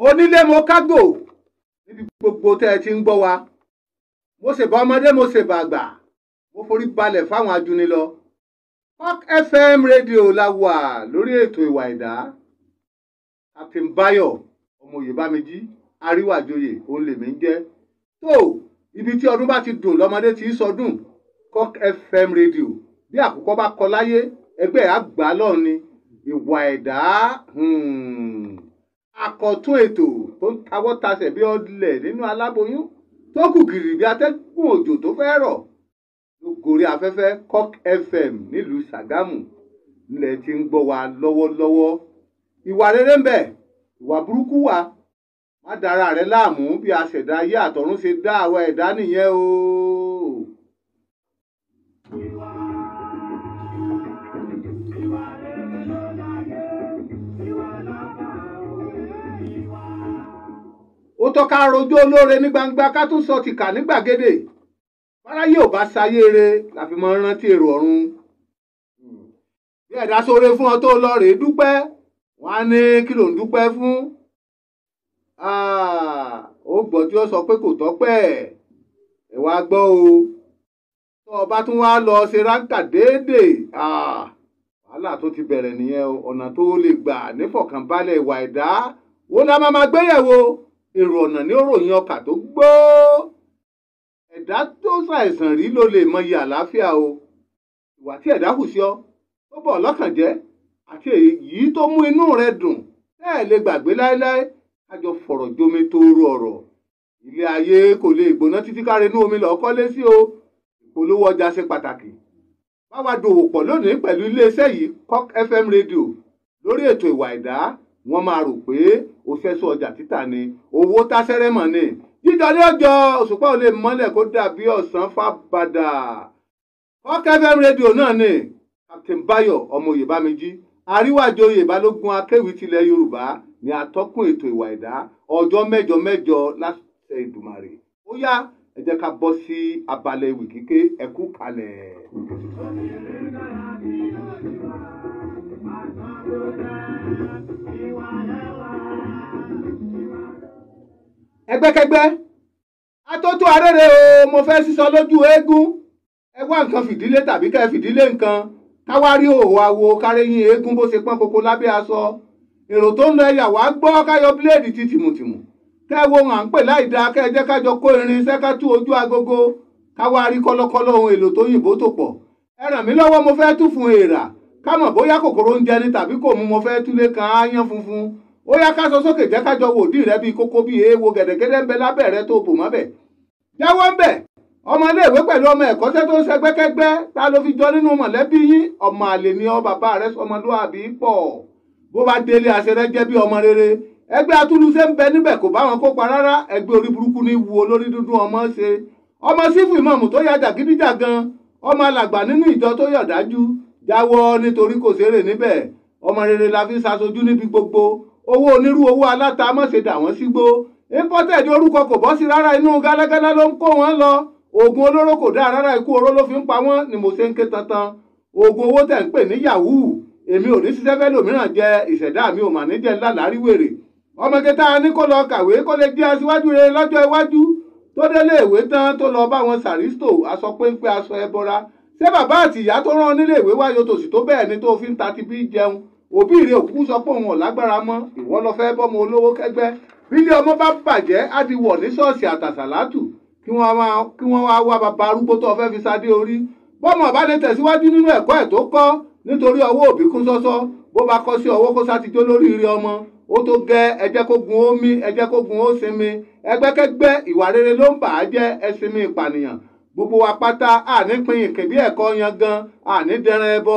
Onílé mo kágò níbi gbogbo tẹ́ ẹ ti ń gbọ́ wa. Mo ṣèbà ọmọdé mo ṣèbà àgbà. Mo forí balẹ̀ fáwọn ajúnilọ. Rock FM rédíò la wà lórí ètò ìwà ẹ̀dá. Captain Bayo ọmọ Oyèbámẹ́jì Aríwájòyè òun lèmi ń jẹ́. Tó ibi tí ọdún bá ti dùn lọ́mọdé ti ń sọdún. Rock FM rédíò bí àkùkọ bá kọ láyé ẹgbẹ́ àgbà lọ́ọ̀ ni ìwà ẹ̀dá. Àkọ́tún ètò tó ń tawọ́ tasẹ̀ bí ọlẹ̀ nínú aláboyún tó kù gìrì bí atẹ́gùn òjò tó fẹ́ rọ̀ ló gorí afẹ́fẹ́ Rock FM nílùú Ṣàgámù nílẹ̀ tí ń gbọ́ wa lọ́wọ́lọ́wọ́. Ìwà rere ń bẹ, ìwà burúkú wà. Má dára rẹ láàmú bí aṣẹ̀dá ayé àtọ̀run ṣe dá àwa ẹ̀dá nìyẹn o. Ó tọ́ ká rojọ́ olóore ní gbangba ká tún sọ tìkà ní gbàgede. Fáráyé ò bá sayé re la fi mọ rántí èrò ọ̀run. Bí ẹ̀dá sóore fún ọ tó lọ rèé dúpẹ́, wọ́n á ní kí ló ń dúpẹ́ fún. Ó gbọ́ tí ó sọ pé kò tọ́pẹ́ ẹ̀ wá gbọ́ o. Tó o bá tún wá lọ ṣe ráńkà déédéé, wàhálà tó ti bẹ̀rẹ̀ nìyẹn o. Ọ̀nà tó lè gbà nífọ̀kànbalẹ̀ ìwà ẹ̀dá wo la máa gbéyẹ̀wò. Èrò ọ̀nà ní òròyìn ọkà tó gbó. Ẹ̀dá tó ṣàìsàn rí ló lè mọyì àlàáfíà o. Ìwà tí ẹ̀dá hù sí ọ tó bọ̀ lọ́kàn jẹ́ àti èyí tó mú inú rẹ dùn bẹ́ẹ̀ lè gbàgbé láéláé. Kájọ fọ̀rọ̀ jomi toro ọ̀rọ̀. Ilé ayé kò lè gbóná títí káre inú omi lọ kọ́lé sí o. Ìpolówó ọjà ṣe pàtàkì. Báwa dòwò pọ̀ lónìí pẹ̀lú iléeṣẹ́ yìí Rock FM rédíò lórí ètò ìwà ẹ̀dá. Wọ́n máa rò pé o fẹ́ sọ ọjà títà ni owó tásẹ́rẹ́ mọ̀ ni. Jíjọ ní ọjọ́ òṣùpá ò lè mọ́lẹ̀ kó dàbí ọ̀sán fábàdà. Rock FM rédíò náà ni Captain Bayo ọmọ Oyèbámẹ́jì Aríwájòyè Balógun akéwì tilẹ̀ Yorùbá ni atọ́kùn ètò ìwà ẹ̀dá ọjọ́ mẹ́jọ láṣẹ Èdùmàrè. Ó yá ẹ jẹ́ ká bọ́ sí abalẹ̀ ìwì kíké ẹ kú kalẹ̀. Ẹgbẹ́kẹ́gbẹ́ atótó arére o mo fẹ́ sísọ lójú eégún. Ẹ wá nǹkan fìdílé tàbí kẹ́ fìdílé nǹkan káwárí òwò àwo kárẹ́yìn eégún bó ṣe pọ́n koko lábẹ́ aṣọ. Èrò tó ń lọ ẹ̀yà wá gbọ́ káyọ bíléèdì ti tìmùtìmù. Kẹ́ wo à ń pè láìda kẹ́ jẹ́ kájọ kó irin sẹ́kátú ojú agogo káwárí kọ́lọ́kọ́lọ́ ohun èlò tó yìnbó tó pọ̀. Ẹ ràn mí lọ́wọ́ mo fẹ́ tú fún èèrà ká mọ̀ bóyá kòkòrò ń jẹni tàbí kò mú mo fẹ́ túlé kan áyán funfun. Ó yá ká sọ sókè jẹ́ kájọ wò dí rẹ bíi kókó bíi èèwo gẹ̀dẹ̀gẹ̀dẹ̀ ń bẹ lábẹ́ rẹ tó bò mọ́bẹ̀. Jáwọ́ ń bẹ̀ ọmọ iléèwé pẹ̀lú ọmọ ẹ̀kọ́ṣẹ́ tó ń ṣẹgbẹ́kẹ́gbẹ́ ta ló fi jọ nínú mọ̀lẹ́bí yín. Ọmọ àlè ni ọ bàbá rẹ sọmọlúwàbí pọ̀. Bó bá délé àṣẹrẹ jẹ́ bí ọmọ rere. Ẹgbẹ́ atúlùṣe ń bẹ níbẹ̀ kò bá wọn kópa rárá. Ẹgbẹ́ orí burúkú ní wu olórí dúdú ọmọ ṣe. Ọmọ sífù ìmọ̀mù tó ya jàgídíjàgan. Ọmọ alàgbà nínú ìjọ tó yọ̀ dájú. Jáwọ́ nítorí kò ṣeré níbẹ̀. Ọmọ rere la fi ṣaṣojú níbi gbogbo. Owó onírú owó aláta má ṣe dà wọ́n sígbó. Imported orúkọ kò bọ́ sí rárá inú gálágálá ló ń kó wọn lọ. Oògùn olóró kò dáa rárá ikú oró ló fi ń pa wọ́n ni mo ṣe ń ké tantan. Oògùn owó tẹ̀ ń pè ní yahoo. Èmi ò ní ṣiṣẹ́ fẹ́ lòmíràn jẹ ìṣẹ̀dá mi ò mà ní jẹ́ ńlá lárí wèrè. Ọmọ kẹta ní kó lọ kàwé kó lè jẹ́ aṣíwájú rere lọ́jọ́ iwájú. Tó délé ìwé tán tó lọ bá wọn sàrístò aṣọ péńpé aṣọ ẹbọra. Ṣé bàbá àti ìyá tó rán nílé ìwé wáyé tòsí tó bẹ́ẹ̀ ni tó fi ń ta ti bí jẹun. Òbí rẹ̀ òkú sọ pé òun ò lágbára mọ́ ìwọ lọ fẹ́ bọ́mọ olówó kẹ́gbẹ́. Bílé ọmọ bá bàjẹ́ á di wọ̀ ní ṣọ́ọ̀ṣì àtàsàlátù kí wọ́n wá bàbá arúgbó tó fẹ́ fi sadé orí. Bọ́mọ bá lè tẹ̀síwájú nínú ẹ̀kọ́ ẹ̀ tó kọ́ nítorí ọwọ́ òbí kún sọ́sọ́ bó bá kọ́ sí ọwọ́ kó sátijó lórí ire ọmọ. Ó tó gẹ́ ẹ jẹ́ kó gun ó mí ẹ jẹ́ kó gun ó sinmi. Ẹgbẹ́kẹ́gbẹ́ ìwà rere ló ń bà á jẹ́ ẹ sinmi ìpànìyàn. Gbogbo wa pátá ànípin ìkìn bí ẹ̀kọ́ yangan ànídẹran ẹbọ.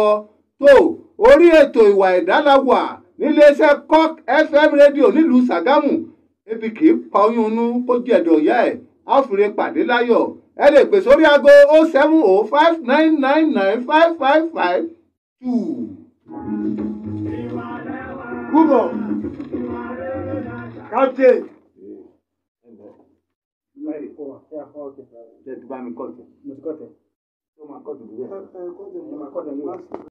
Tó orí ètò ìwà ẹ̀dá la wà níléeṣẹ́ Rock FM rédíò nílùú Ṣàgámù. Ebi kì í pa oyún inú kó jẹ̀dọ̀ ìyá ẹ̀ á fìrè pàdé láyọ̀. Ẹ lè pè sórí aago 07059995552. Gúbọ̀ Captain. Ṣé ti bá mi kọ́ tẹ̀? Mo ti kọ́ tẹ̀. Ṣé o máa kọ́ tẹ̀?